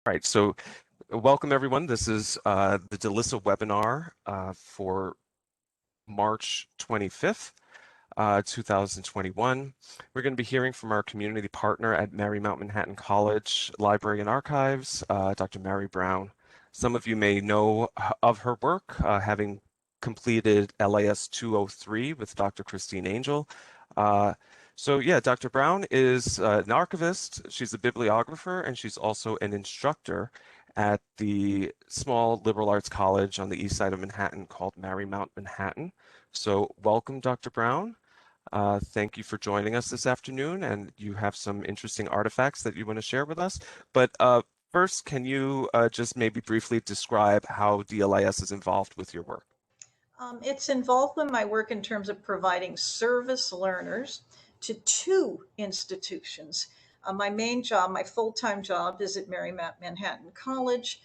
right, so welcome everyone. This is the DELISA webinar for March 25th, 2021. We're going to be hearing from our community partner at Marymount Manhattan College Library and Archives, Dr. Mary Brown. Some of you may know of her work, having completed LAS 203 with Dr. Christine Angel. So yeah, Dr. Brown is an archivist, she's a bibliographer, and she's also an instructor at the small liberal arts college on the east side of Manhattan called Marymount Manhattan. So welcome, Dr. Brown. Thank you for joining us this afternoon, and you have some interesting artifacts that you want to share with us. But first, can you just maybe briefly describe how DLIS is involved with your work? It's involved with my work in terms of providing service learners to two institutions. My main job, my full-time job, is at Marymount Manhattan College.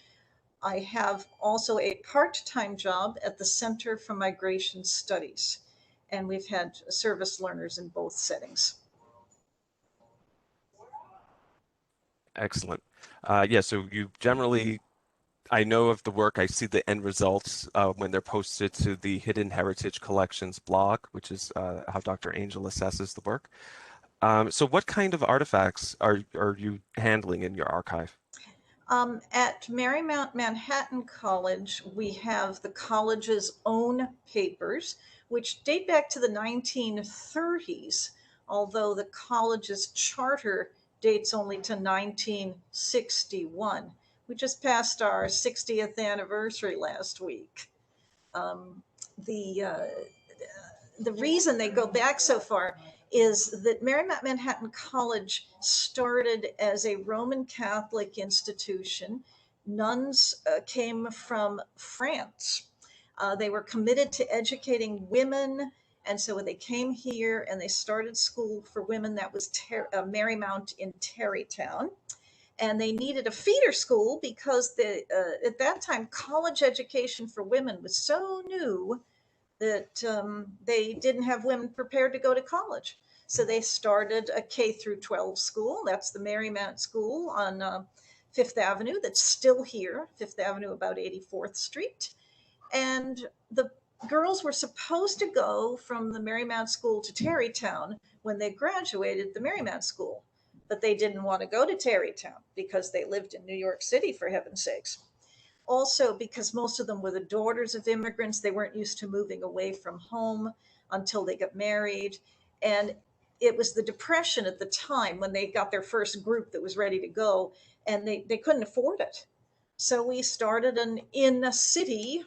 I have also a part-time job at the Center for Migration Studies, and we've had service learners in both settings. Excellent. Yeah, so you generally, I know of the work, I see the end results when they're posted to the Hidden Heritage Collections blog, which is how Dr. Angel assesses the work. So what kind of artifacts are you handling in your archive? At Marymount Manhattan College, we have the college's own papers, which date back to the 1930s, although the college's charter dates only to 1961. We just passed our 60th anniversary last week. Um, the reason they go back so far is that Marymount Manhattan College started as a Roman Catholic institution. Nuns came from France. They were committed to educating women. And so when they came here and they started school for women, that was Marymount in Tarrytown. And they needed a feeder school because at that time, college education for women was so new that they didn't have women prepared to go to college. So they started a K through 12 school. That's the Marymount School on Fifth Avenue. That's still here, Fifth Avenue, about 84th Street. And the girls were supposed to go from the Marymount School to Tarrytown when they graduated the Marymount School. But they didn't want to go to Tarrytown because they lived in New York City, for heaven's sakes. Also, because most of them were the daughters of immigrants, they weren't used to moving away from home until they got married. And it was the Depression at the time when they got their first group that was ready to go, and they couldn't afford it. So we started an in city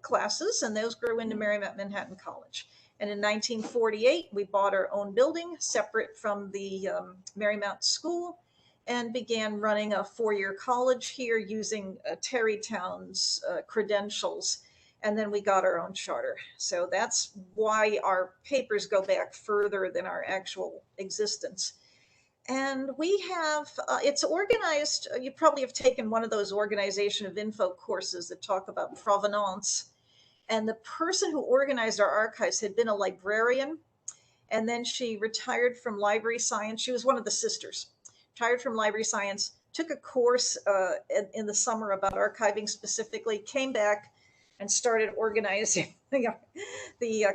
classes, and those grew into Marymount Manhattan College. And in 1948, we bought our own building separate from the Marymount School, and began running a four-year college here using Tarrytown's credentials. And then we got our own charter. So that's why our papers go back further than our actual existence. And we have, it's organized, you probably have taken one of those organization of info courses that talk about provenance. And the person who organized our archives had been a librarian, and then she retired from library science. She was one of the sisters. Retired from library science, took a course in the summer about archiving specifically, came back and started organizing the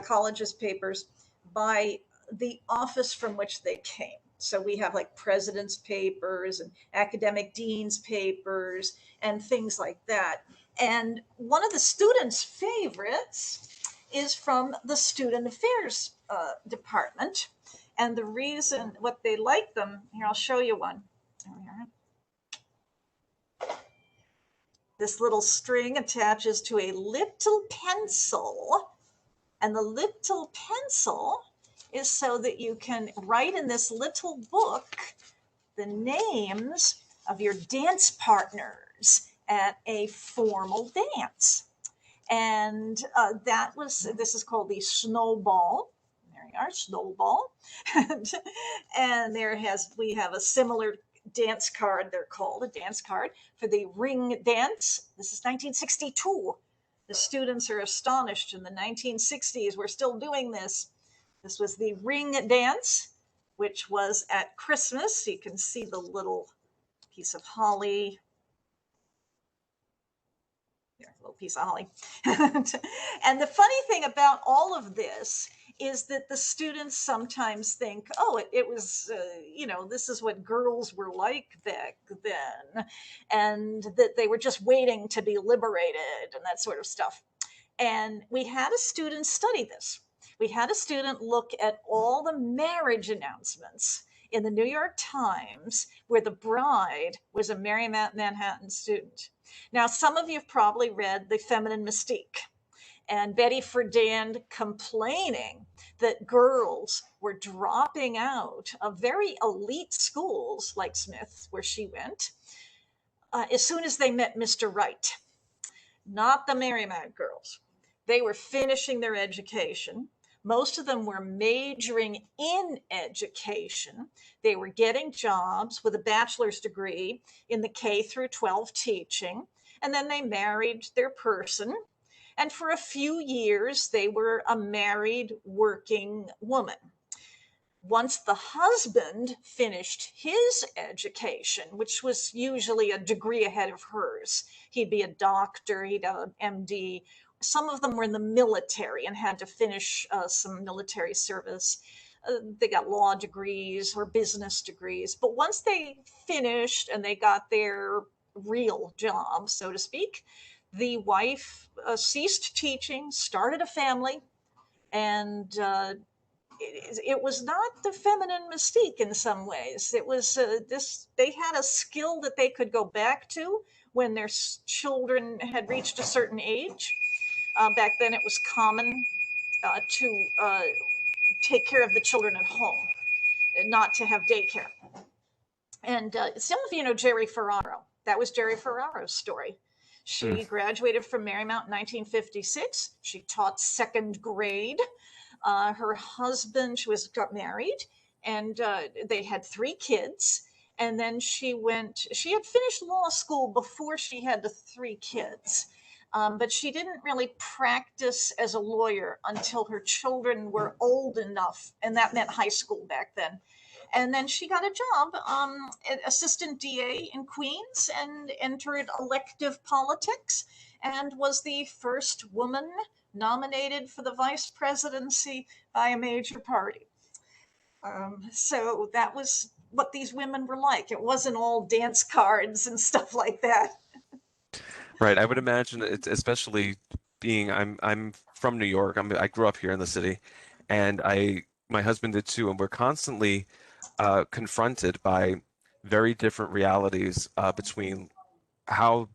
college's papers by the office from which they came. So we have like president's papers and academic dean's papers and things like that. And one of the students' favorites is from the student affairs department. And the reason what they like them, here, I'll show you one. This little string attaches to a little pencil. And the little pencil is so that you can write in this little book the names of your dance partners at a formal dance. And this is called the snowball. There you are, snowball. And we have a similar dance card, they're called a dance card, for the ring dance. This is 1962. The students are astonished. In the 1960s, we're still doing this. This was the ring dance, which was at Christmas. You can see the little piece of holly piece of holly. And the funny thing about all of this is that the students sometimes think, oh, it was, this is what girls were like back then, and that they were just waiting to be liberated and that sort of stuff. And we had a student study this. We had a student look at all the marriage announcements in the New York Times where the bride was a Marymount Manhattan student. Now, some of you have probably read The Feminine Mystique and Betty Friedan complaining that girls were dropping out of very elite schools like Smith, where she went, as soon as they met Mr. Right. Not the Marymount girls. They were finishing their education. Most of them were majoring in education. They were getting jobs with a bachelor's degree in the K through 12 teaching. And then they married their person. And for a few years, they were a married working woman. Once the husband finished his education, which was usually a degree ahead of hers, he'd be a doctor, he'd have an MD. Some of them were in the military and had to finish some military service. They got law degrees or business degrees. But once they finished and they got their real job, so to speak, the wife ceased teaching, started a family, and it was not the feminine mystique in some ways. It was they had a skill that they could go back to when their children had reached a certain age. Back then, it was common to take care of the children at home, not to have daycare. And some of you know Jerry Ferraro. That was Jerry Ferraro's story. Mm. She graduated from Marymount in 1956. She taught second grade. Her husband, got married, and they had 3 kids. And then she had finished law school before she had the 3 kids. But she didn't really practice as a lawyer until her children were old enough, and that meant high school back then. And then she got a job, assistant DA in Queens, and entered elective politics, and was the first woman nominated for the vice presidency by a major party. So that was what these women were like. It wasn't all dance cards and stuff like that. Right. I would imagine it's especially being I'm from New York. I grew up here in the city, and I my husband did too, and we're constantly confronted by very different realities between how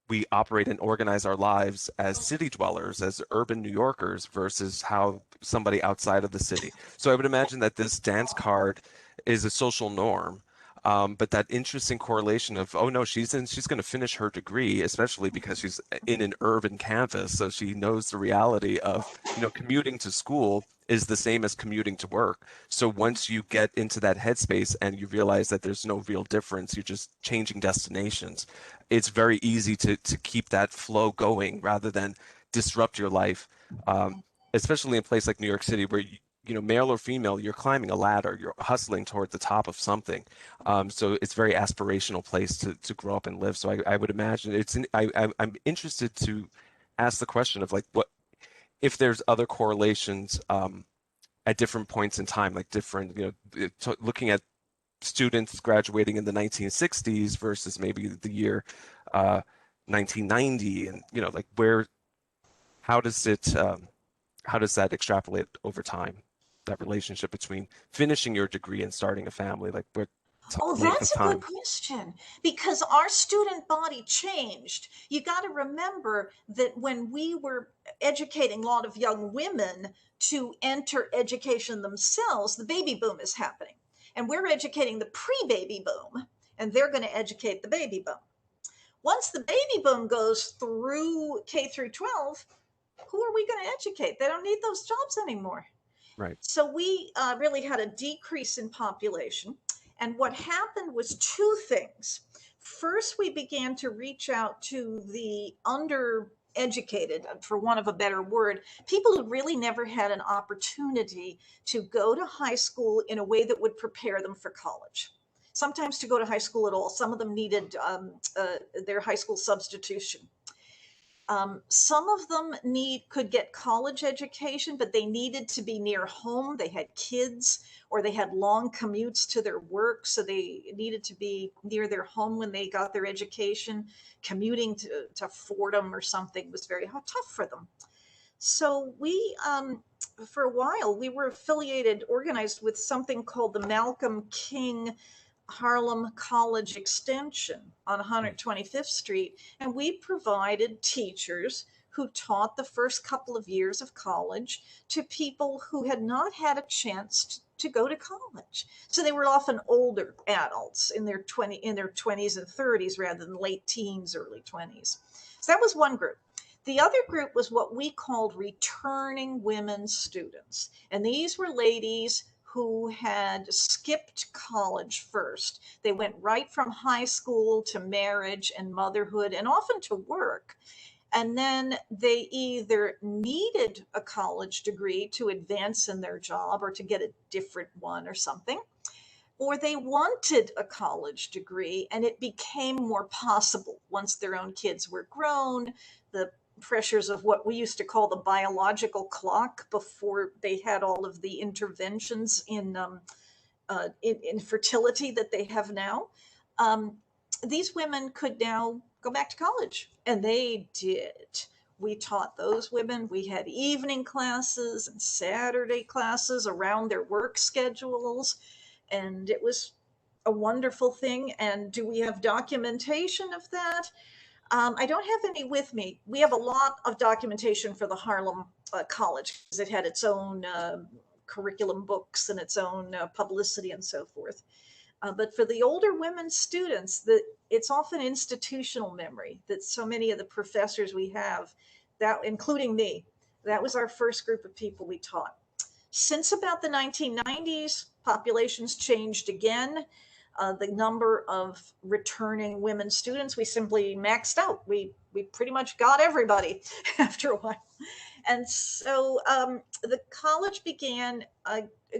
we operate and organize our lives as city dwellers, as urban New Yorkers, versus how somebody outside of the city. So I would imagine that this dance card is a social norm. But that interesting correlation of, oh no, she's going to finish her degree, especially because she's in an urban campus, so she knows the reality of, commuting to school is the same as commuting to work. So once you get into that headspace and you realize that there's no real difference, you're just changing destinations. It's very easy to keep that flow going rather than disrupt your life, especially in a place like New York City where male or female, you're climbing a ladder, you're hustling toward the top of something. So it's a very aspirational place to grow up and live. So I would imagine I'm interested to ask the question of like what if there's other correlations at different points in time, like different, looking at students graduating in the 1960s versus maybe the year 1990, and like how does it how does that extrapolate over time? That relationship between finishing your degree and starting a family, like what Oh, length of that's a good time? question because our student body changed. You got to remember that when we were educating a lot of young women to enter education themselves, the baby boom is happening. And we're educating the pre baby boom, and they're going to educate the baby boom. Once the baby boom goes through K through 12, who are we going to educate? They don't need those jobs anymore. Right. So we really had a decrease in population. And what happened was 2 things. First, we began to reach out to the undereducated, for want of a better word, people who really never had an opportunity to go to high school in a way that would prepare them for college. Sometimes to go to high school at all. Some of them needed their high school substitution. Some of them could get college education, but they needed to be near home. They had kids or they had long commutes to their work, so they needed to be near their home when they got their education. Commuting to Fordham or something was very tough for them. So for a while, we were affiliated, organized with something called the Malcolm King Harlem College Extension on Mm. 125th Street, and we provided teachers who taught the first couple of years of college to people who had not had a chance to go to college. So they were often older adults in their 20s and 30s rather than late teens, early 20s. So that was one group. The other group was what we called returning women students. And these were ladies who had skipped college first. They went right from high school to marriage and motherhood and often to work. And then they either needed a college degree to advance in their job or to get a different one or something, or they wanted a college degree and it became more possible once their own kids were grown. The pressures of what we used to call the biological clock before they had all of the interventions in fertility that they have now. Um, these women could now go back to college, and they did. We taught those women. We had evening classes and Saturday classes around their work schedules, and it was a wonderful thing. And do we have documentation of that? I don't have any with me. We have a lot of documentation for the Harlem College because it had its own curriculum books and its own publicity and so forth. But for the older women students, it's often institutional memory that so many of the professors we have, that including me, that was our first group of people we taught. Since about the 1990s, populations changed again. The number of returning women students, we simply maxed out. We pretty much got everybody after a while. And so the college began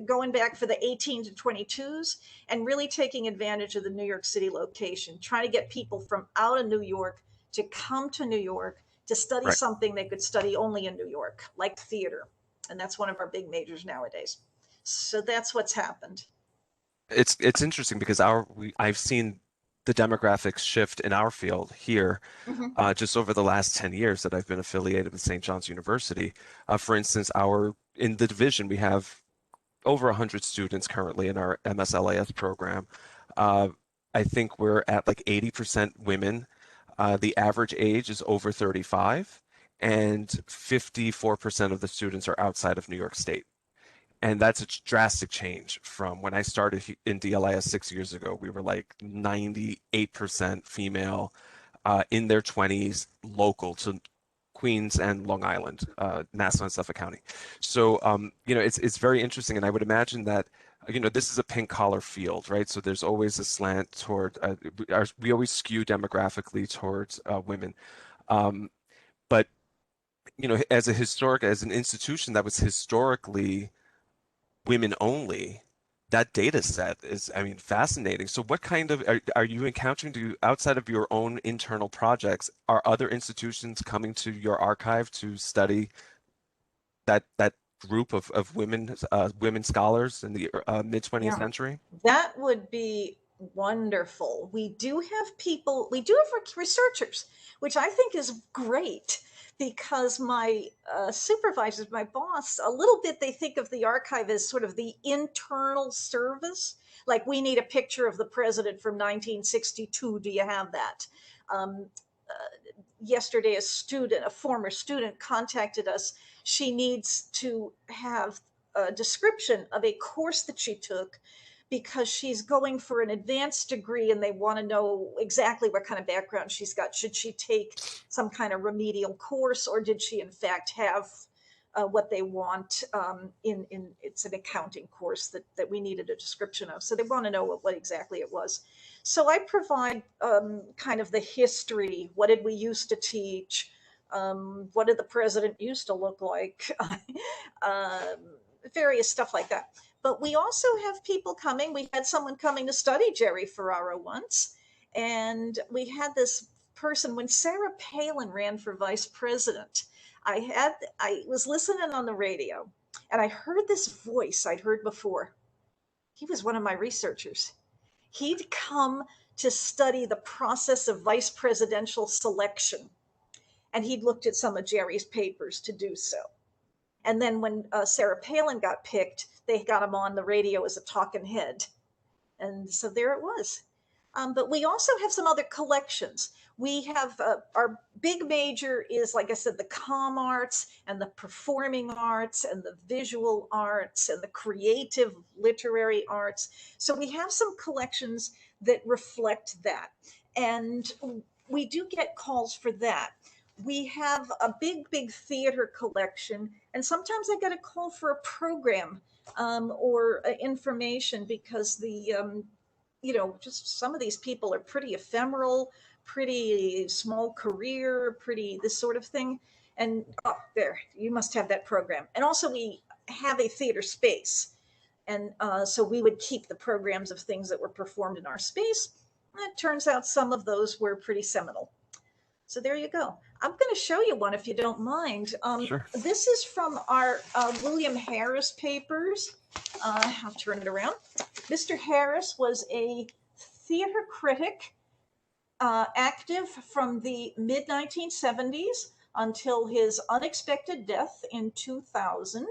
going back for the 18 to 22s and really taking advantage of the New York City location, trying to get people from out of New York to come to New York to study Right. something they could study only in New York, like theater. And that's one of our big majors nowadays. So that's what's happened. It's interesting because I've seen the demographics shift in our field here Mhm. just over the last 10 years that I've been affiliated with St. John's University. For instance, our in the division we have over 100 students currently in our MSLAS program. Uh, I think we're at like 80% women. The average age is over 35, and 54% of the students are outside of New York State. And that's a drastic change from when I started in DLIS 6 years ago. We were like 98% female, in their 20s, local to Queens and Long Island, Nassau and Suffolk County. So, it's very interesting, and I would imagine that, this is a pink collar field, right? So there's always a slant toward, we always skew demographically towards women. Um, but, as an institution that was historically women only, that data set is, I mean, fascinating. So what kind of are you encountering, outside of your own internal projects, are other institutions coming to your archive to study that group of women scholars in the mid 20th Yeah, century? that would be wonderful. We do have researchers, which I think is great because my supervisors, my boss, a little bit, they think of the archive as sort of the internal service. Like, we need a picture of the president from 1962. Do you have that? Um, Yesterday, a former student, contacted us. She needs to have a description of a course that she took because she's going for an advanced degree and they want to know exactly what kind of background she's got. Should she take some kind of remedial course, or did she in fact have what they want in it's an accounting course that we needed a description of. So they want to know what exactly it was. So I provide kind of the history. What did we used to teach? What did the president used to look like? um, Various stuff like that. But we also have people coming. We had someone coming to study Jerry Ferraro once, and we had this person, when Sarah Palin ran for vice president, I was listening on the radio and I heard this voice I'd heard before. He was one of my researchers. He'd come to study the process of vice presidential selection, and he'd looked at some of Jerry's papers to do so. And then when Sarah Palin got picked, they got him on the radio as a talking head. And so there it was. But we also have some other collections. We have our big major is, like I said, the comm arts and the performing arts and the visual arts and the creative literary arts. So we have some collections that reflect that. And we do get calls for that. We have a big theater collection. And sometimes I get a call for a program or information, because just some of these people are pretty ephemeral, pretty small career, pretty this sort of thing. And oh, there, you must have that program. And also, we have a theater space. And so we would keep the programs of things that were performed in our space. And it turns out some of those were pretty seminal. So there you go. I'm going to show you one if you don't mind. Sure. This is from our William Harris papers. I'll turn it around. Mr. Harris was a theater critic, active from the mid 1970s until his unexpected death in 2000,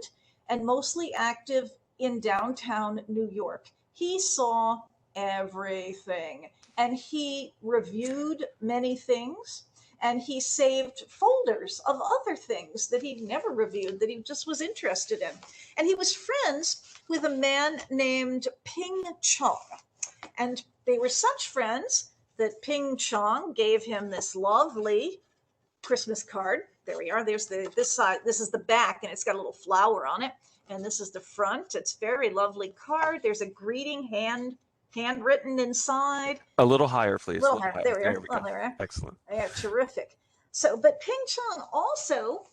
and mostly active in downtown New York. He saw everything, and he reviewed many things, and he saved folders of other things that he'd never reviewed, that he just was interested in. And he was friends with a man named Ping Chong. And they were such friends that Ping Chong gave him this lovely Christmas card. There we are. There's this side. This is the back, and it's got a little flower on it. And this is the front. It's a very lovely card. There's a greeting handwritten inside. A little higher, please. A little higher. There we There go. we go. There we are. Excellent. Yeah, terrific. So, but Ping Chong also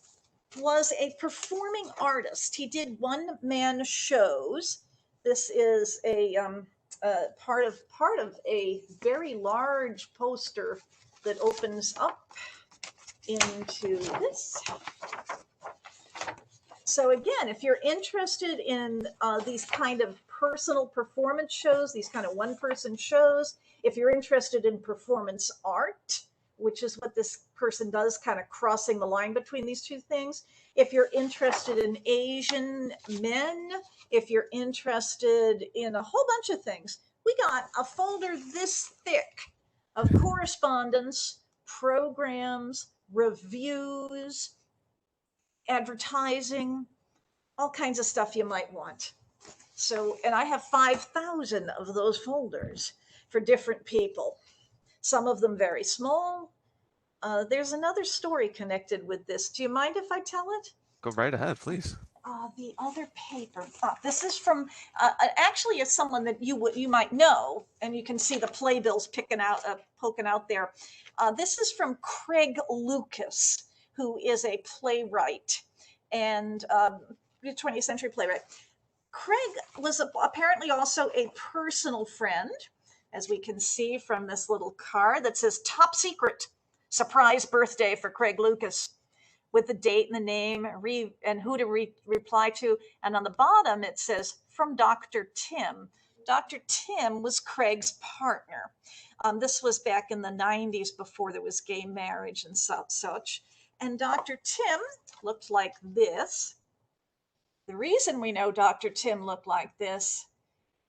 was a performing artist. He did one-man shows. This is a part of a very large poster that opens up into this. So again, if you're interested in these kind of personal performance shows, these kind of one-person shows, if you're interested in performance art, which is what this person does, kind of crossing the line between these two things. If you're interested in Asian men, if you're interested in a whole bunch of things, we got a folder this thick of correspondence, programs, reviews, advertising, all kinds of stuff you might want. So, and I have 5,000 of those folders for different people. Some of them very small. There's another story connected with this. Do you mind if I tell it? Go right ahead, please. The other paper. This is from actually it's someone that you might know, and you can see the playbills poking out there. This is from Craig Lucas, who is a playwright and 20th century playwright. Craig was apparently also a personal friend, as we can see from this little card that says "Top Secret, Surprise Birthday for Craig Lucas," with the date and the name and who to reply to. And on the bottom, it says, "From Dr. Tim." Dr. Tim was Craig's partner. This was back in the 90s, before there was gay marriage and such. And Dr. Tim looked like this. The reason we know Dr. Tim looked like this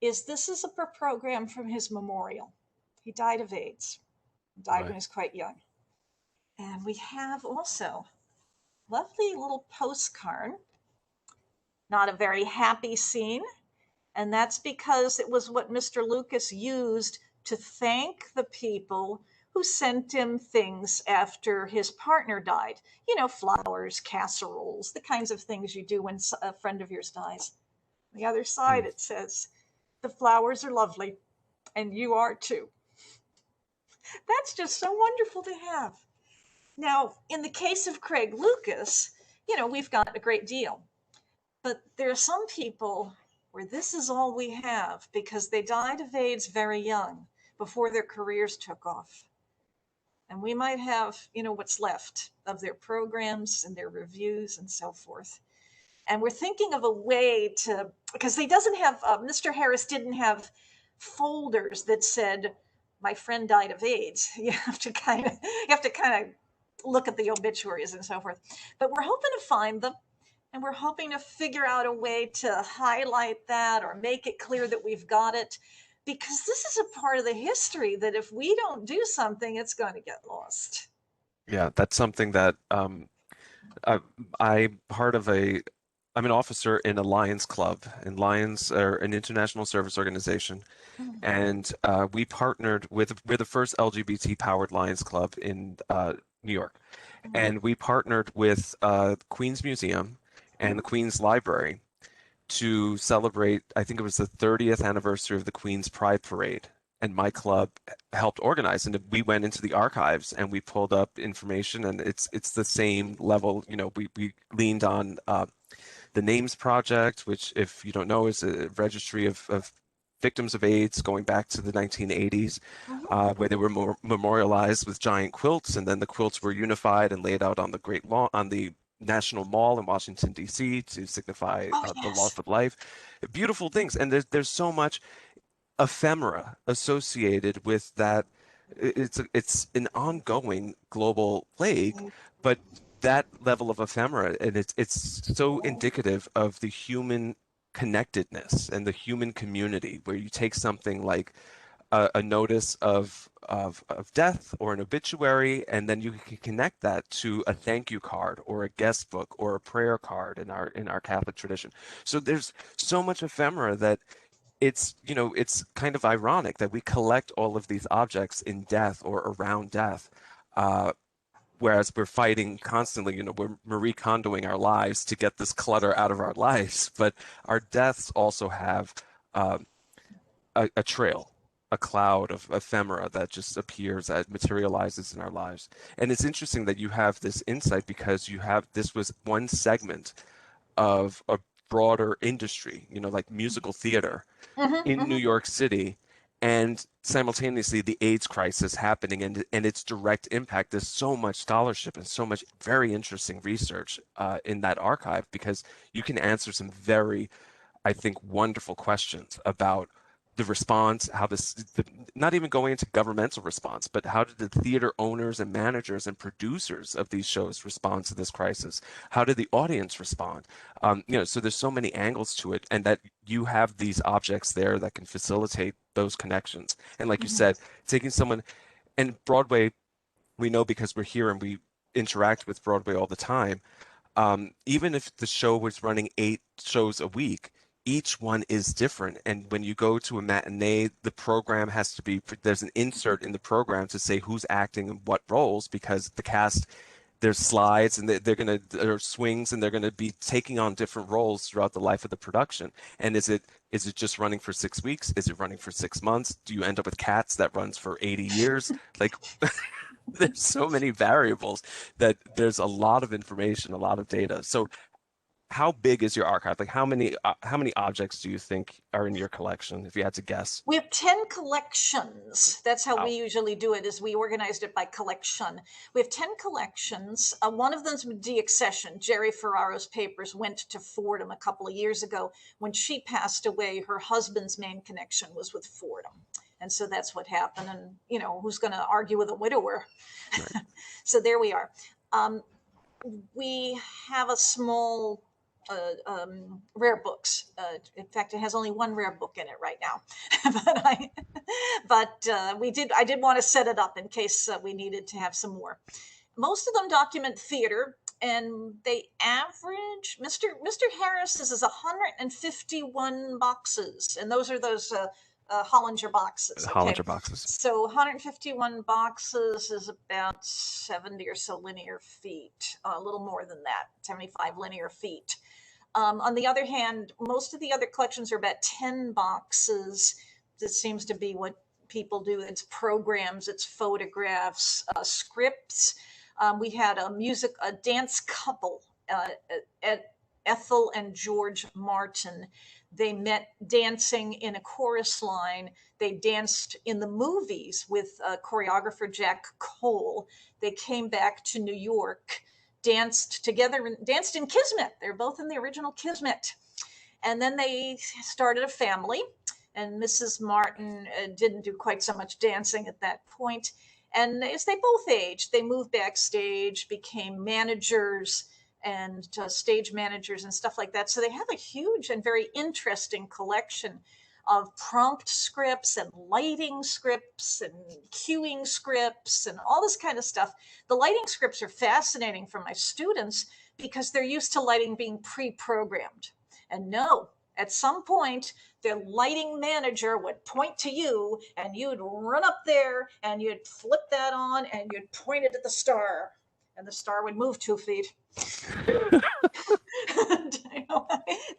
is a program from his memorial. He died of AIDS. He died when he was quite young. And we have also lovely little postcard. Not a very happy scene. And that's because it was what Mr. Lucas used to thank the people who sent him things after his partner died. You know, flowers, casseroles, the kinds of things you do when a friend of yours dies. On the other side, it says, "The flowers are lovely, and you are too." That's just so wonderful to have. Now, in the case of Craig Lucas, we've got a great deal. But there are some people where this is all we have because they died of AIDS very young, before their careers took off. and we might have, what's left of their programs and their reviews and so forth. And we're thinking of a way to, because he doesn't have, Mr. Harris didn't have folders that said, "My friend died of AIDS." You have to kind of look at the obituaries and so forth. But we're hoping to find them, and we're hoping to figure out a way to highlight that or make it clear that we've got it, because this is a part of the history that if we don't do something, it's going to get lost. Yeah, that's something that I, I'm part of I'm an officer in a Lions Club, and Lions are an international service organization. Mm-hmm. And we partnered we're the first LGBT powered Lions Club in New York. And we partnered with Queens Museum and the Queens Library to celebrate, I think it was the 30th anniversary of the Queen's Pride Parade. And my club helped organize, and we went into the archives and we pulled up information, and it's the same level. We leaned on the Names Project, which, if you don't know, is a registry of victims of AIDS going back to the 1980s, Mm-hmm. where they were memorialized with giant quilts, and then the quilts were unified and laid out on the Great Lawn, on the National Mall in Washington, D.C., to signify Oh, the yes. loss of life. Beautiful things, and there's so much ephemera associated with that. It's an ongoing global plague, but that level of ephemera, and it's so indicative of the human connectedness and the human community, where you take something like a notice of death or an obituary, and then you can connect that to a thank you card or a guest book or a prayer card in our Catholic tradition. So there's so much ephemera that it's kind of ironic that we collect all of these objects in death or around death, uh, whereas we're fighting constantly. We're Marie Kondoing our lives to get this clutter out of our lives, but our deaths also have uh, a trail, a cloud of ephemera that just appears, that materializes in our lives. And it's interesting that you have this insight, because this was one segment of a broader industry, like musical theater Mm-hmm. in New Mm-hmm. York City, and simultaneously the AIDS crisis happening, and its direct impact. There's so much scholarship and so much very interesting research in that archive, because you can answer some very, I think, wonderful questions about the response, how not even going into governmental response, but how did the theater owners and managers and producers of these shows respond to this crisis? How did the audience respond? So there's so many angles to it, and that you have these objects there that can facilitate those connections. And like you Mm-hmm. said, taking someone, and Broadway, we know because we're here and we interact with Broadway all the time. Even if the show was running 8 shows a week, each one is different. And when you go to a matinee, the program has to be, there's an insert in the program to say who's acting in what roles, because the cast, there's slides, and there are swings, and they're gonna be taking on different roles throughout the life of the production. And is it just running for 6 weeks? Is it running for 6 months? Do you end up with Cats that runs for 80 years? Like, there's so many variables that there's a lot of information, a lot of data. So how big is your archive? Like, how many objects do you think are in your collection, if you had to guess? We have 10 collections. That's how we Wow. usually do it, is we organized it by collection. We have 10 collections. One of them's Deaccession. Jerry Ferraro's papers went to Fordham a couple of years ago. When she passed away, her husband's main connection was with Fordham. And so that's what happened. And, who's going to argue with a widower? Right. So there we are. Um, we have a small rare books. In fact, it has only one rare book in it right now. But I did want to set it up in case we needed to have some more. Most of them document theater, and they average. Mr. Harris is 151 boxes, and those are those Hollinger boxes. Okay, Hollinger boxes. so 151 boxes is about 70 or so linear feet, a little more than that, 75 linear feet. On the other hand, most of the other collections are about 10 boxes. This seems to be what people do. It's programs, it's photographs, scripts. We had a dance couple, Ethel and George Martin. They met dancing in a chorus line. They danced in the movies with choreographer Jack Cole. They came back to New York, danced together, danced in Kismet. They're both in the original Kismet. And then they started a family, and Mrs. Martin didn't do quite so much dancing at that point. And as they both aged, they moved backstage, became managers and stage managers and stuff like that. So they have a huge and very interesting collection of prompt scripts and lighting scripts and cueing scripts and all this kind of stuff. The lighting scripts are fascinating for my students because they're used to lighting being pre-programmed. And no, at some point, their lighting manager would point to you and you'd run up there and you'd flip that on and you'd point it at the star and the star would move 2 feet.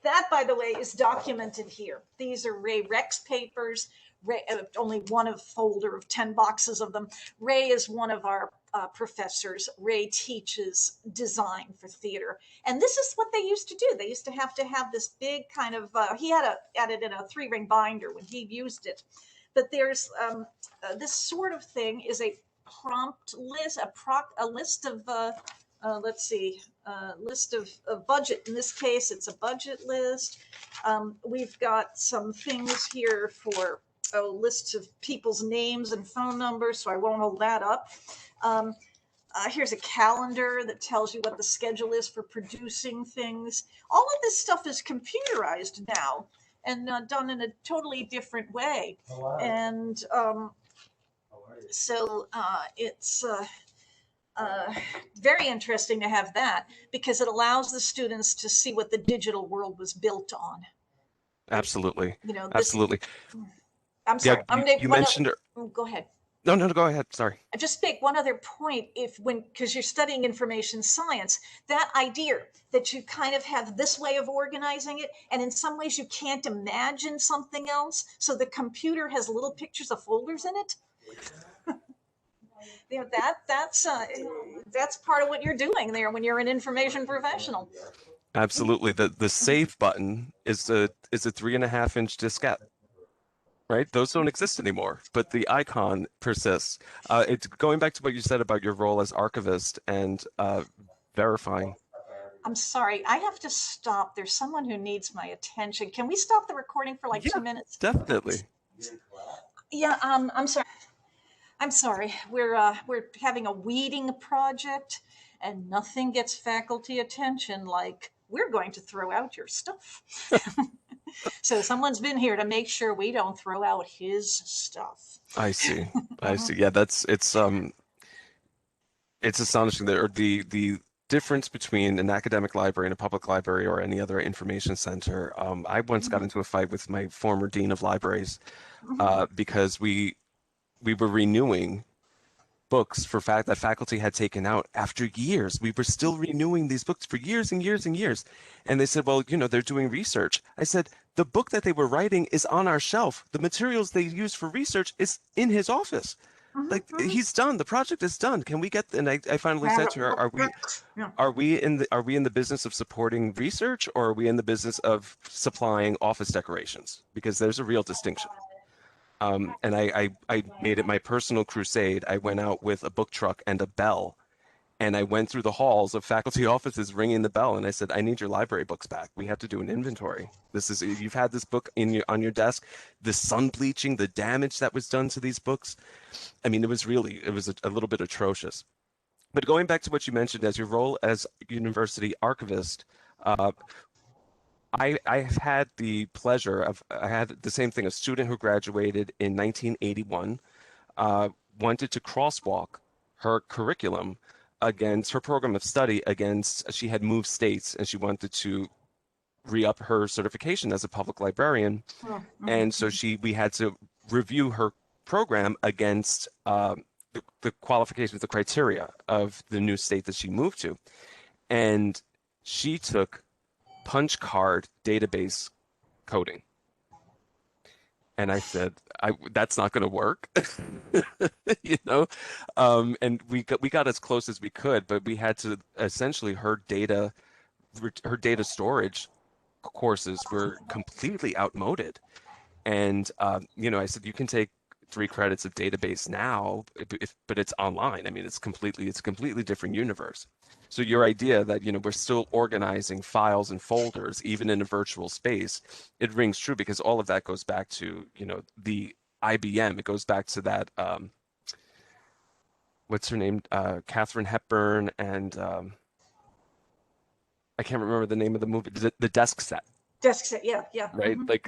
That, by the way, is documented here. These are Ray Rex papers. Ray, only one of folder of 10 boxes of them. Ray is one of our professors. Ray teaches design for theater. And this is what they used to do. They used to have this big kind of, he had it in a 3-ring binder when he used it. But there's this sort of thing is a prompt list, a list of, let's see, list of budget. In this case, it's a budget list. We've got some things here for lists of people's names and phone numbers, so I won't hold that up. Here's a calendar that tells you what the schedule is for producing things. All of this stuff is computerized now and done in a totally different way. Oh, wow. And so it's very interesting to have that because it allows the students to see what the digital world was built on. Absolutely. You know, absolutely. I'm sorry. Yeah, you mentioned. Go ahead. No, go ahead. Sorry. I just make one other point. Because you're studying information science, that idea that you kind of have this way of organizing it, and in some ways you can't imagine something else. So the computer has little pictures of folders in it. You know, that's part of what you're doing there when you're an information professional. Absolutely. The save button is a 3.5-inch diskette. Right? Those don't exist anymore, but the icon persists. It's going back to what you said about your role as archivist and verifying. I'm sorry, I have to stop. There's someone who needs my attention. Can we stop the recording for like 2 minutes? Definitely. Yeah, I'm sorry. I'm sorry. We're having a weeding project, and nothing gets faculty attention like we're going to throw out your stuff. So someone's been here to make sure we don't throw out his stuff. I see. I see. Yeah, it's astonishing that the difference between an academic library and a public library or any other information center. I once got into a fight with my former dean of libraries because we were renewing books that faculty had taken out after years. We were still renewing these books for years and years and years. And they said, well, they're doing research. I said, the book that they were writing is on our shelf. The materials they use for research is in his office. Like he's done. The project is done. Can we get? And I finally said to her, are we in the business of supporting research, or are we in the business of supplying office decorations? Because there's a real distinction. And I made it my personal crusade. I went out with a book truck and a bell, and I went through the halls of faculty offices ringing the bell, and I said, I need your library books back. We have to do an inventory. You've had this book on your desk, the sun bleaching, the damage that was done to these books. I mean, it was a little bit atrocious. But going back to what you mentioned as your role as university archivist, I have had the pleasure of, I had the same thing, a student who graduated in 1981, wanted to crosswalk her curriculum against her program of study she had moved states and she wanted to re-up her certification as a public librarian. And so we had to review her program against the qualifications, the criteria of the new state that she moved to. And she took punch card database coding. And I said, that's not going to work, and we got as close as we could, but we had to essentially her data storage courses were completely outmoded. And I said you can take 3 credits of database now, but it's online. I mean, it's a completely different universe. So your idea that, we're still organizing files and folders, even in a virtual space, it rings true because all of that goes back to, the IBM. It goes back to that, what's her name? Katharine Hepburn and I can't remember the name of the movie, the desk set. Desk set, yeah, yeah. Right? Like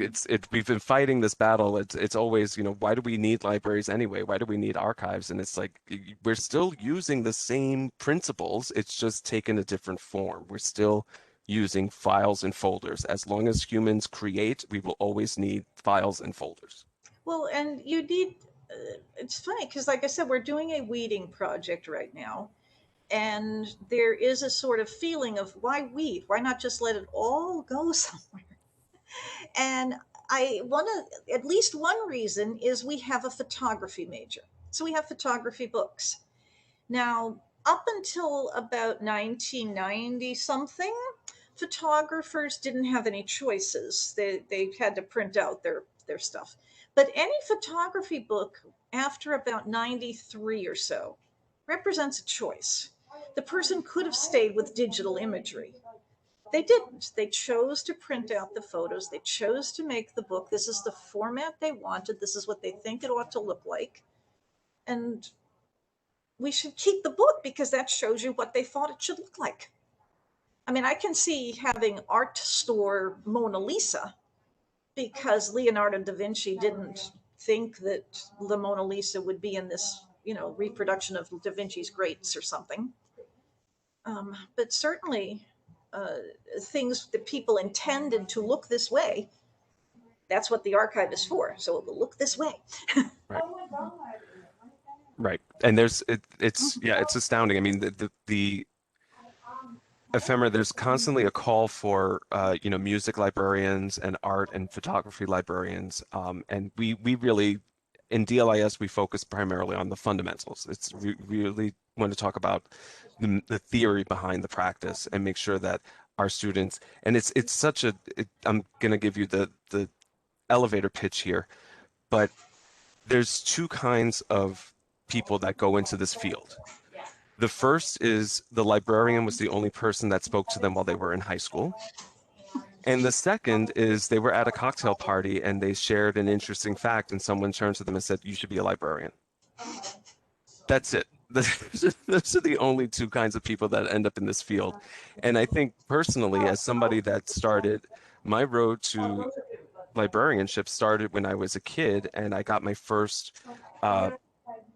we've been fighting this battle. It's always, why do we need libraries anyway? Why do we need archives? And it's like we're still using the same principles. It's just taken a different form. We're still using files and folders. As long as humans create, we will always need files and folders. Well, and you need, it's funny because, like I said, we're doing a weeding project right now. And there is a sort of feeling of why weed? Why not just let it all go somewhere? And I want to, at least one reason is we have a photography major. So we have photography books. Now, up until about 1990 something, photographers didn't have any choices. They had to print out their stuff. But any photography book after about 93 or so represents a choice. The person could have stayed with digital imagery. They didn't. They chose to print out the photos. They chose to make the book. This is the format they wanted. This is what they think it ought to look like. And we should keep the book because that shows you what they thought it should look like. I mean, I can see having art store Mona Lisa because Leonardo da Vinci didn't think that the Mona Lisa would be in this, reproduction of Da Vinci's Greats or something. But certainly, uh, things that people intended to look this way, that's what the archive is for. So it will look this way. Right. Right. And it's astounding. I mean, the ephemera, there's constantly a call for music librarians and art and photography librarians. And we really in DLIS we focus primarily on the fundamentals. It's really want to talk about the theory behind the practice and make sure that our students, and it's such I'm gonna give you the elevator pitch here, but there's two kinds of people that go into this field. The first is the librarian was the only person that spoke to them while they were in high school. And the second is they were at a cocktail party and they shared an interesting fact, and someone turned to them and said, "You should be a librarian." That's it. Those are the only two kinds of people that end up in this field. And I think personally, as somebody that started, my road to librarianship started when I was a kid, and I got my first uh,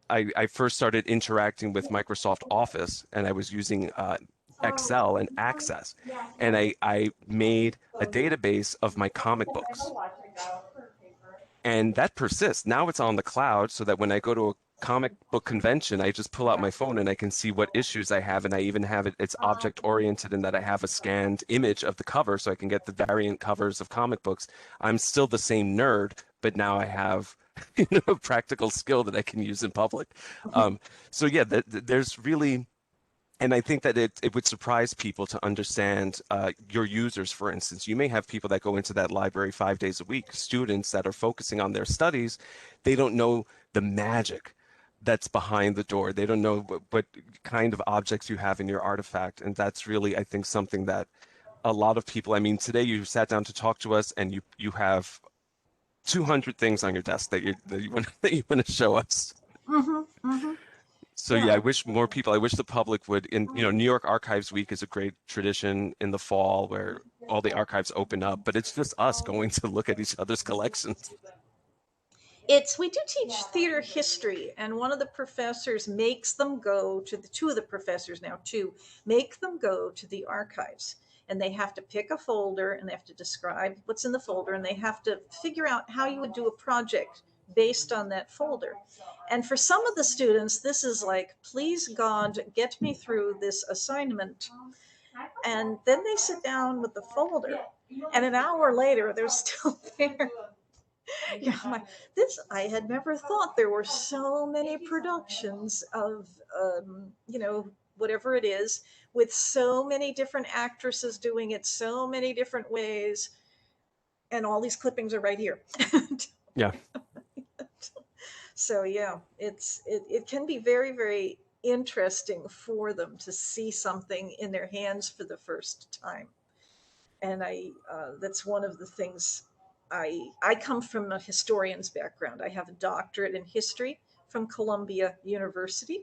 I first started interacting with Microsoft Office and I was using Excel and Access. And I made a database of my comic books. And that persists. Now it's on the cloud so that when I go to a comic book convention, I just pull out my phone and I can see what issues I have. And I even have it's object oriented in that I have a scanned image of the cover so I can get the variant covers of comic books. I'm still the same nerd, but now I have a practical skill that I can use in public. So yeah, there's really, and I think that it would surprise people to understand your users, for instance. You may have people that go into that library 5 days a week, students that are focusing on their studies. They don't know the magic that's behind the door. They don't know what kind of objects you have in your artifact. And that's really, I think, something that a lot of people, I mean, today you sat down to talk to us and you have 200 things on your desk that you want to show us. Mm-hmm, mm-hmm. So yeah, Yeah. I wish more people, I wish the public would, New York Archives Week is a great tradition in the fall where all the archives open up, but it's just us going to look at each other's collections. It's we do teach theater history, and one of the professors makes them go to the two of the professors now two make them go to the archives, and they have to pick a folder and they have to describe what's in the folder, and they have to figure out how you would do a project based on that folder. And for some of the students, this is like, please God, get me through this assignment. And then they sit down with the folder, and an hour later, they're still there. Yeah, this I had never thought there were so many productions of whatever it is, with so many different actresses doing it so many different ways. And all these clippings are right here. Yeah. So yeah, it can be very, very interesting for them to see something in their hands for the first time. And that's one of the things. I come from a historian's background. I have a doctorate in history from Columbia University,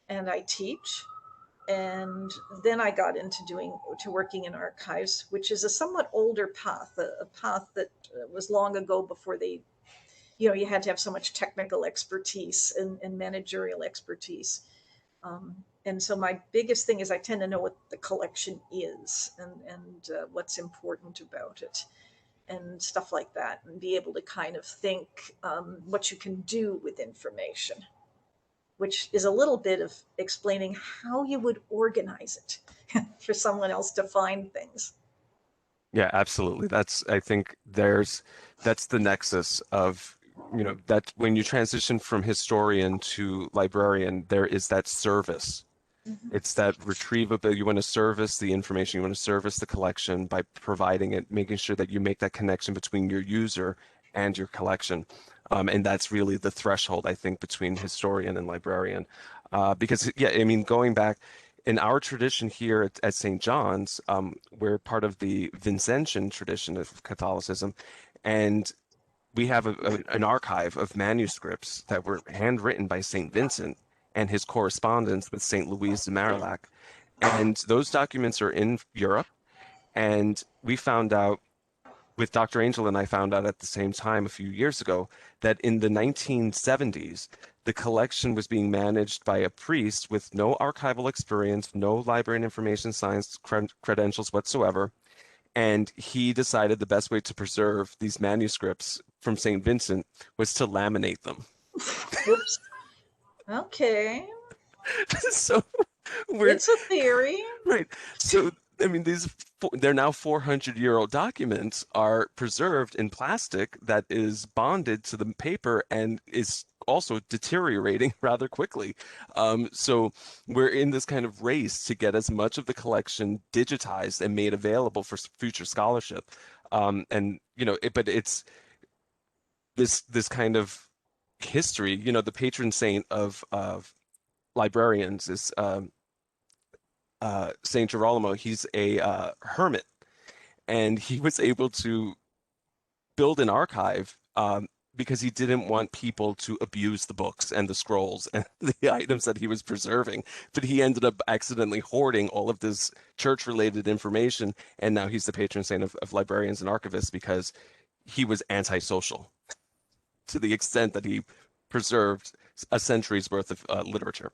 and I teach. And then I got into working in archives, which is a somewhat older path, a path that was long ago, before you had to have so much technical expertise and managerial expertise. And so my biggest thing is I tend to know what the collection is, and what's important about it and stuff like that, and be able to kind of think what you can do with information, which is a little bit of explaining how you would organize it for someone else to find things. Yeah, absolutely. I think that's the nexus of, that when you transition from historian to librarian, there is that service. Mm-hmm. It's that retrievable. You want to service the information, you want to service the collection by providing it, making sure that you make that connection between your user and your collection. And that's really the threshold, I think, between historian and librarian. Because, yeah, I mean, going back in our tradition here at St. John's, we're part of the Vincentian tradition of Catholicism. And we have an archive of manuscripts that were handwritten by St. Vincent and his correspondence with St. Louise de Marillac. And those documents are in Europe. And we found out, with Dr. Angel and I found out at the same time a few years ago, that in the 1970s, the collection was being managed by a priest with no archival experience, no library and information science credentials whatsoever. And he decided the best way to preserve these manuscripts from St. Vincent was to laminate them. Whoops. Okay. So we're It's a theory. right. So, I mean, they're now 400-year-old documents are preserved in plastic that is bonded to the paper and is also deteriorating rather quickly. So we're in this kind of race to get as much of the collection digitized and made available for future scholarship. And but it's this kind of history. The patron saint of librarians is Saint Girolamo. He's a hermit, and he was able to build an archive because he didn't want people to abuse the books and the scrolls and the items that he was preserving. But he ended up accidentally hoarding all of this church-related information, and now he's the patron saint of librarians and archivists because he was antisocial to the extent that he preserved a century's worth of literature.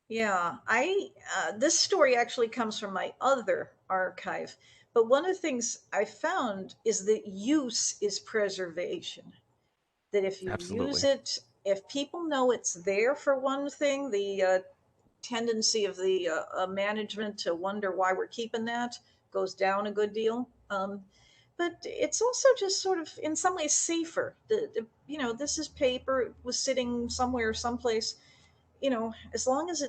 Yeah, I this story actually comes from my other archive, but one of the things I found is that use is preservation. That if you use Absolutely. it, if people know it's there, for one thing, the tendency of the management to wonder why we're keeping that goes down a good deal. But it's also just sort of, in some ways, safer. This is paper. It was sitting somewhere, someplace. As long as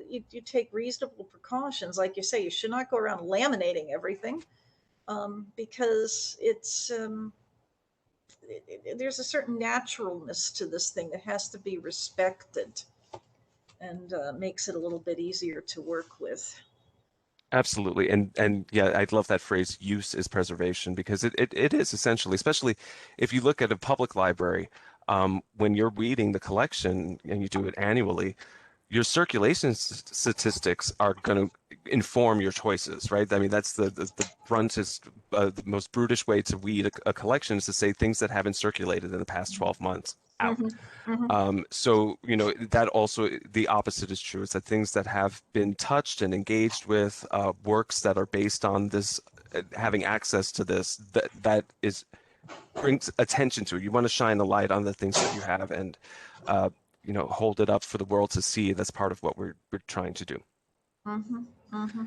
you take reasonable precautions, like you say, you should not go around laminating everything, because there's a certain naturalness to this thing that has to be respected, and makes it a little bit easier to work with. Absolutely. And yeah, I love that phrase, use is preservation, because it is essentially, especially if you look at a public library, when you're reading the collection and you do it annually, your circulation statistics are going to inform your choices, right? I mean, that's the bruntest, the most brutish way to weed a collection is to say things that haven't circulated in the past 12 months out. Mm-hmm. Mm-hmm. So, that also the opposite is true. It's that things that have been touched and engaged with, works that are based on this, having access to this, that is brings attention to it. You want to shine a light on the things that you have and, uh, hold it up for the world to see. That's part of what we're trying to do. Mm-hmm. Mm-hmm.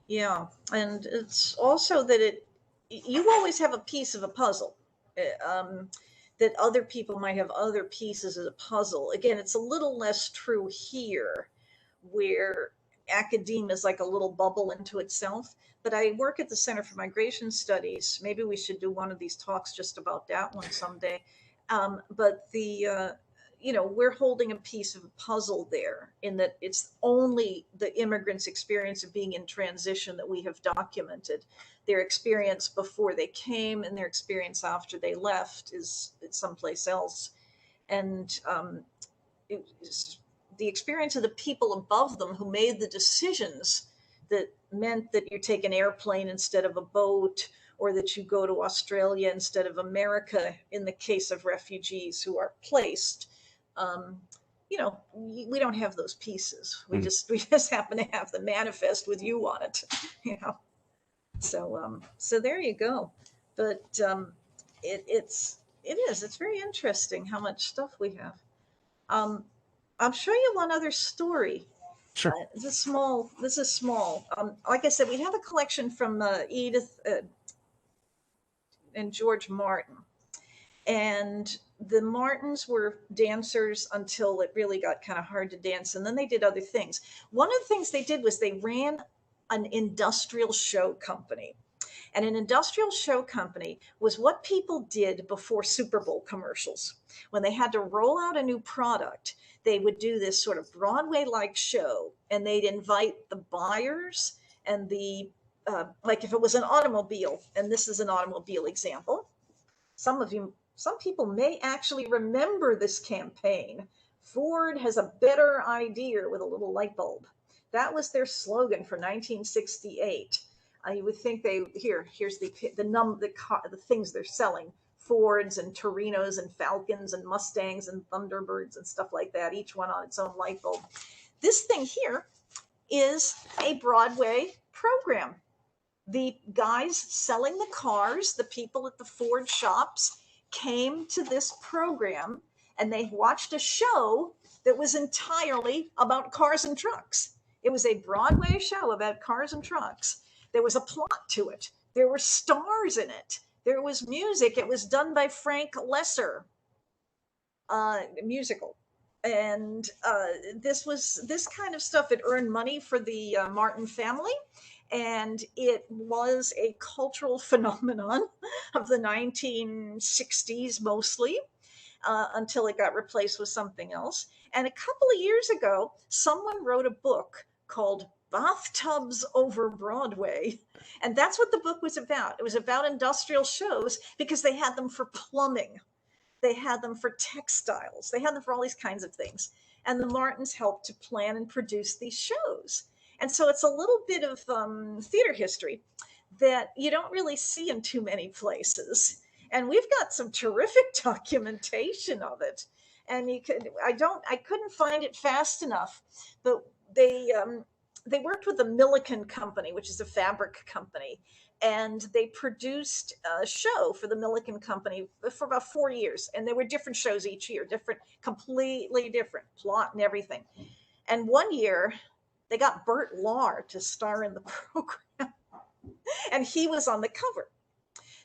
Yeah, and it's also that you always have a piece of a puzzle. Uh, Um, that other people might have other pieces of the puzzle. Again, it's a little less true here, where academia is like a little bubble into itself. But I work at the Center for Migration Studies. Maybe we should do one of these talks just about that one someday. But we're holding a piece of a puzzle there, in that it's only the immigrants' experience of being in transition that we have documented. Their experience before they came and their experience after they left is someplace else. And it was the experience of the people above them who made the decisions that meant that you take an airplane instead of a boat, or that you go to Australia instead of America in the case of refugees who are placed. Um, we don't have those pieces. We Mm, just we just happen to have the manifest with you on it. you know. So there you go. But it's very interesting how much stuff we have. Um, I'll show you one other story. sure. This is small. This is small. Like I said, we have a collection from Edith and George Martin, and the Martins were dancers until it really got kind of hard to dance, and then they did other things. One of the things they did was they ran an industrial show company. And an industrial show company was what people did before Super Bowl commercials. When they had to roll out a new product, they would do this sort of Broadway like show, and they'd invite the buyers and like if it was an automobile, and this is an automobile example. Some people may actually remember this campaign. Ford has a better idea with a little light bulb. That was their slogan for 1968. You would think here's the things they're selling: Fords and Torinos and Falcons and Mustangs and Thunderbirds and stuff like that, each one on its own light bulb. This thing here is a Broadway program. The guys selling the cars, the people at the Ford shops, came to this program, and they watched a show that was entirely about cars and trucks. It was a Broadway show about cars and trucks. There was a plot to it. There were stars in it. There was music. It was done by Frank Lesser, musical. And this kind of stuff. It earned money for the Martin family, and it was a cultural phenomenon of the 1960s mostly, until it got replaced with something else. And a couple of years ago, someone wrote a book called Bathtubs Over Broadway. And that's what the book was about. It was about industrial shows, because they had them for plumbing, they had them for textiles, they had them for all these kinds of things. And the Martins helped to plan and produce these shows. And so it's a little bit of theater history that you don't really see in too many places. And we've got some terrific documentation of it. And I couldn't find it fast enough, but they worked with the Milliken Company, which is a fabric company, and they produced a show for the Milliken Company for about 4 years. And there were different shows each year, completely different plot and everything. And one year they got Bert Lahr to star in the program, and he was on the cover.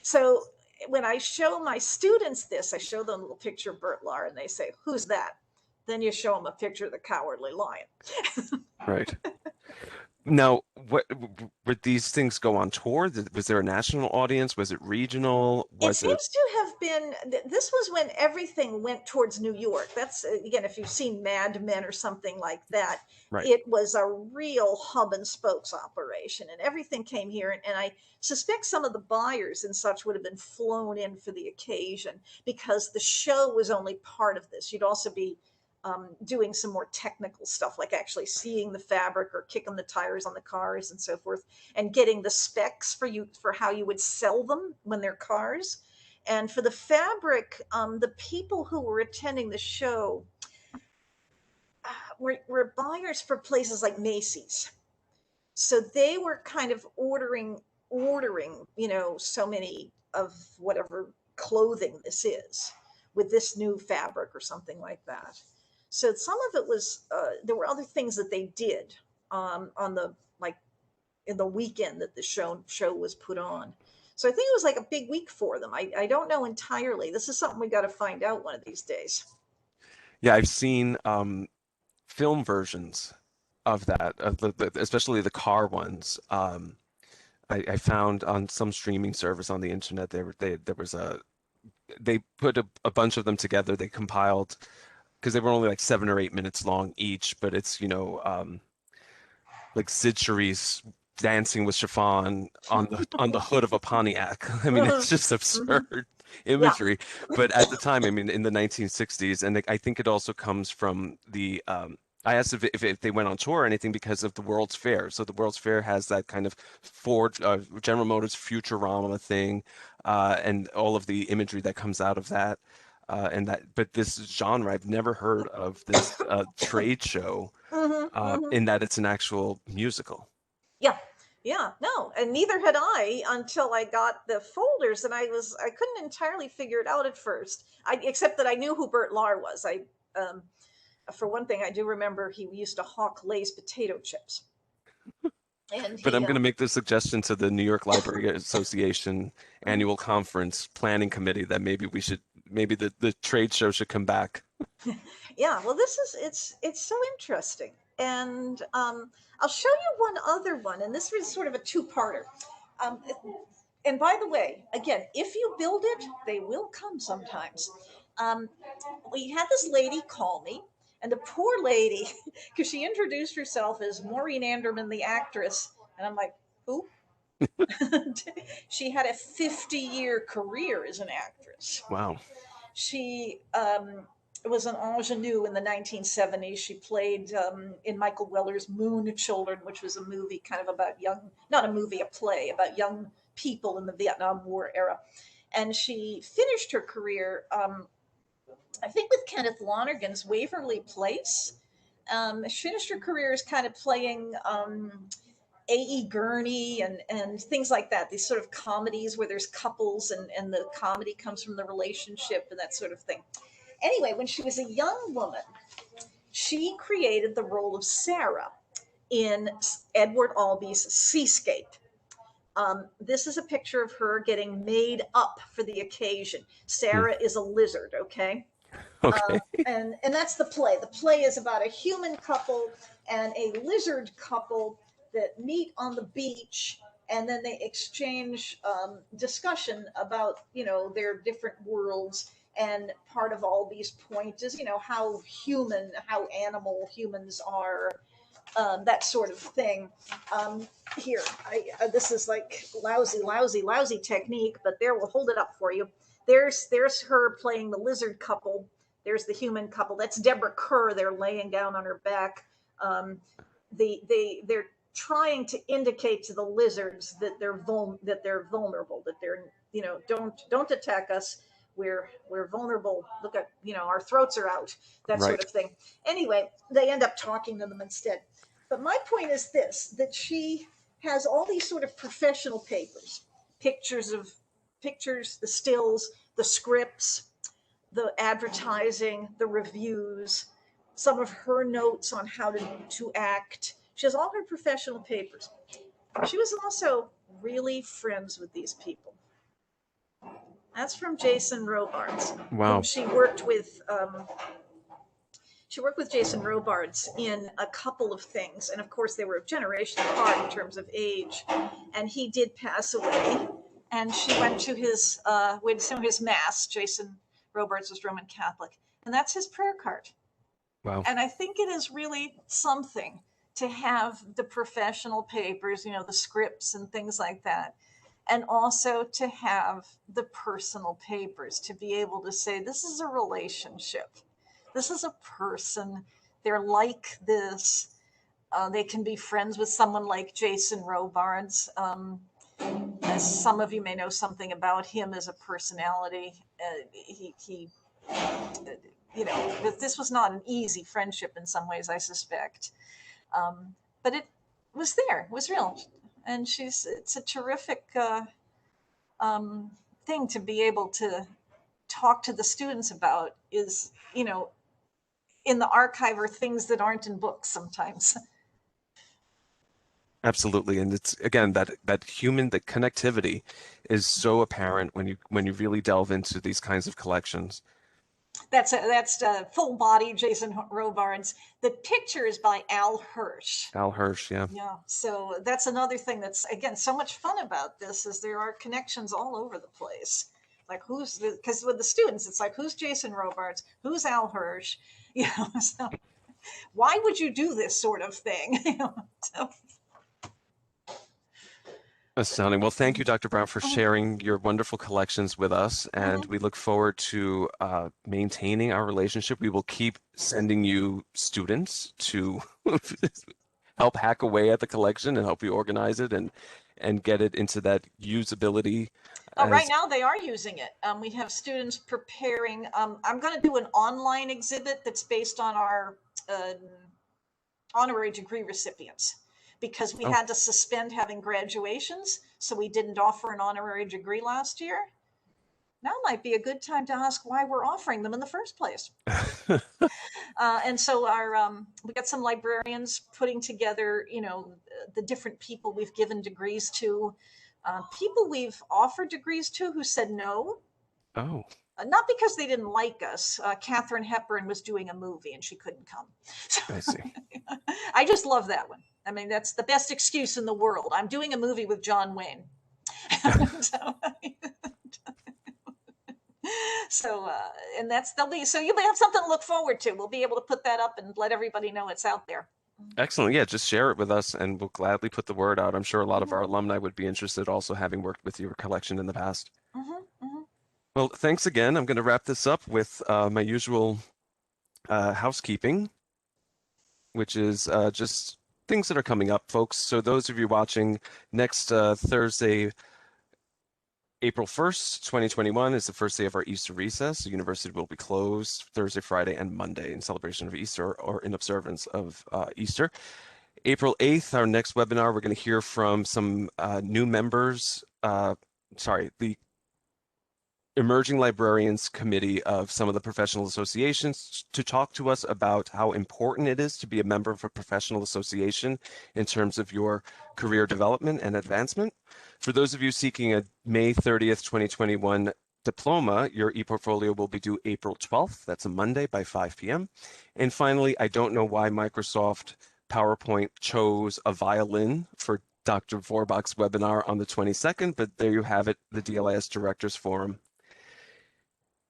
So when I show my students this, I show them a little picture of Bert Lahr, and they say, "Who's that?" Then you show them a picture of the Cowardly Lion. Right. Now, what would these things go on tour? Was there a national audience? Was it regional? It Was it seems to have been, this was when everything went towards New York. That's, again, if you've seen Mad Men or something like that, right? it was a real hub and spokes operation, and everything came here. And I suspect some of the buyers and such would have been flown in for the occasion, because the show was only part of this. You'd also be doing some more technical stuff, like actually seeing the fabric or kicking the tires on the cars and so forth, and getting the specs for how you would sell them when they're cars. And for the fabric, the people who were attending the show were buyers for places like Macy's. So they were kind of ordering, so many of whatever clothing this is, with this new fabric or something like that. So some of it was, there were other things that they did on the, like, in the weekend that the show was put on. So I think it was like a big week for them. I don't know entirely. This is something we got to find out one of these days. Yeah, I've seen film versions of that, of especially the car ones. I found on some streaming service on the internet there was they put a bunch of them together. They compiled because they were only like 7 or 8 minutes long each, but it's like Sid Charisse dancing with chiffon on the hood of a Pontiac. I mean, it's just Mhm. absurd Yeah. imagery. But at the time, I mean, in the 1960s, and I think it also comes from the. I asked if they went on tour or anything because of the World's Fair. So the World's Fair has that kind of Ford, General Motors Futurama thing, and all of the imagery that comes out of that. But this genre, I've never heard of this trade show Hmm. Hmm. in that it's an actual musical. Yeah. Yeah. No, and neither had I until I got the folders, and I couldn't entirely figure it out at first. Except that I knew who Bert Lahr was. Um, for one thing, I do remember he used to hawk Lay's potato chips, and But he I'm going to make the suggestion to the New York Library Association annual conference planning committee that maybe the trade show should come back. yeah. Well, this is it's so interesting, and I'll show you one other one, and this is sort of a two-parter. Um, and by the way, again, if you build it, they will come sometimes. Um, we had this lady call me, and the poor lady, because she introduced herself as Maureen Anderman, the actress, and I'm like, who? She had a 50-year career as an actress. Wow. She was an ingenue in the 1970s. She played in Michael Weller's Moon Children, which was a movie kind of about young, not a movie, a play about young people in the Vietnam War era. And she finished her career, I think, with Kenneth Lonergan's Waverly Place. She finished her career as kind of playing A.E. Gurney and things like that. These sort of comedies where there's couples and the comedy comes from the relationship and that sort of thing. Anyway, when she was a young woman, she created the role of Sarah in Edward Albee's Seascape. This is a picture of her getting made up for the occasion. Hmm. Sarah is a lizard, okay? Okay. And that's the play. The play is about a human couple and a lizard couple that meet on the beach, and then they exchange discussion about their different worlds. And part of all these points is how human, how animal humans are, that sort of thing. Here, this is like lousy technique, but there, we'll hold it up for you. There's her playing the lizard couple. There's the human couple. That's Deborah Kerr. They're laying down on her back. They're trying to indicate to the lizards that they're vulnerable. That they're don't attack us. We're vulnerable. Look at our throats are out. That sort Right. of thing. Anyway, they end up talking to them instead. But my point is this: that she has all these sort of professional papers, pictures of pictures, the stills, the scripts, the advertising, the reviews, some of her notes on how to act. She has all her professional papers. She was also really friends with these people. That's from Jason Robards, whom Wow. she worked with. She worked with Jason Robards in a couple of things, and of course they were a generation apart in terms of age. And he did pass away, and she went to his mass. Jason Robards was Roman Catholic, and that's his prayer card. Wow. And I think it is really something to have the professional papers, the scripts and things like that, and also to have the personal papers to be able to say, this is a relationship, this is a person, they're like this. They can be friends with someone like Jason Robards. As some of you may know something about him as a personality, he this was not an easy friendship in some ways, I suspect. But it was there, it was real. And it's a terrific um, thing to be able to talk to the students about is, in the archive are things that aren't in books sometimes. Absolutely. And it's again that human, the connectivity is so apparent when you really delve into these kinds of collections. That's full body Jason Robards. The picture is by Al Hirsch. Al Hirsch, yeah. Yeah, so that's another thing that's again so much fun about this is there are connections all over the place. Like who's because with the students, it's like who's Jason Robards, who's Al Hirsch, you know. So why would you do this sort of thing? You know, so, Astounding. Well, thank you, Dr. Brown, for mhm, sharing your wonderful collections with us, and mhm. we look forward to maintaining our relationship. We will keep sending you students to help hack away at the collection and help you organize it and get it into that usability Right as now, they are using it. We have students preparing. I'm going to do an online exhibit that's based on our uh, honorary degree recipients because we oh. had to suspend having graduations, so we didn't offer an honorary degree last year. Now might be a good time to ask why we're offering them in the first place. And so our we got some librarians putting together, you know, the different people we've given degrees to, people we've offered degrees to who said no. Oh, Not because they didn't like us. Katharine Hepburn was doing a movie and she couldn't come. So I see. I just love that one. I mean, that's the best excuse in the world. I'm doing a movie with John Wayne. so, and that's they'll be so you'll have something to look forward to. We'll be able to put that up and let everybody know it's out there. Excellent. Yeah, just share it with us and we'll gladly put the word out. I'm sure a lot of our Mm-hmm, alumni would be interested also having worked with your collection in the past. mm-hmm, mm-hmm. Well, thanks again. I'm going to wrap this up with my usual housekeeping, which is just things that are coming up, folks. So those of you watching next Thursday, April 1st, 2021 is the first day of our Easter recess. The university will be closed Thursday, Friday, and Monday in celebration of Easter or in observance of Easter. April 8th, our next webinar, we're going to hear from some new members, the Emerging Librarians Committee of some of the professional associations to talk to us about how important it is to be a member of a professional association in terms of your career development and advancement. For those of you seeking a May 30th, 2021 diploma, your ePortfolio will be due April 12th. That's a Monday by 5 p.m. And finally, I don't know why Microsoft PowerPoint chose a violin for Dr. Vorbach's webinar on the 22nd, but there you have it, the DLIS Directors Forum.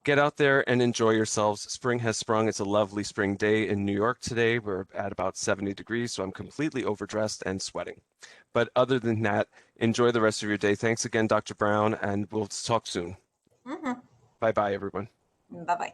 Get out there and enjoy yourselves. Spring has sprung. It's a lovely spring day in New York today. We're at about 70 degrees, so I'm completely overdressed and sweating. But other than that, enjoy the rest of your day. Thanks again, Dr. Brown, and we'll talk soon. Mm-hmm. Bye bye, everyone. Bye bye.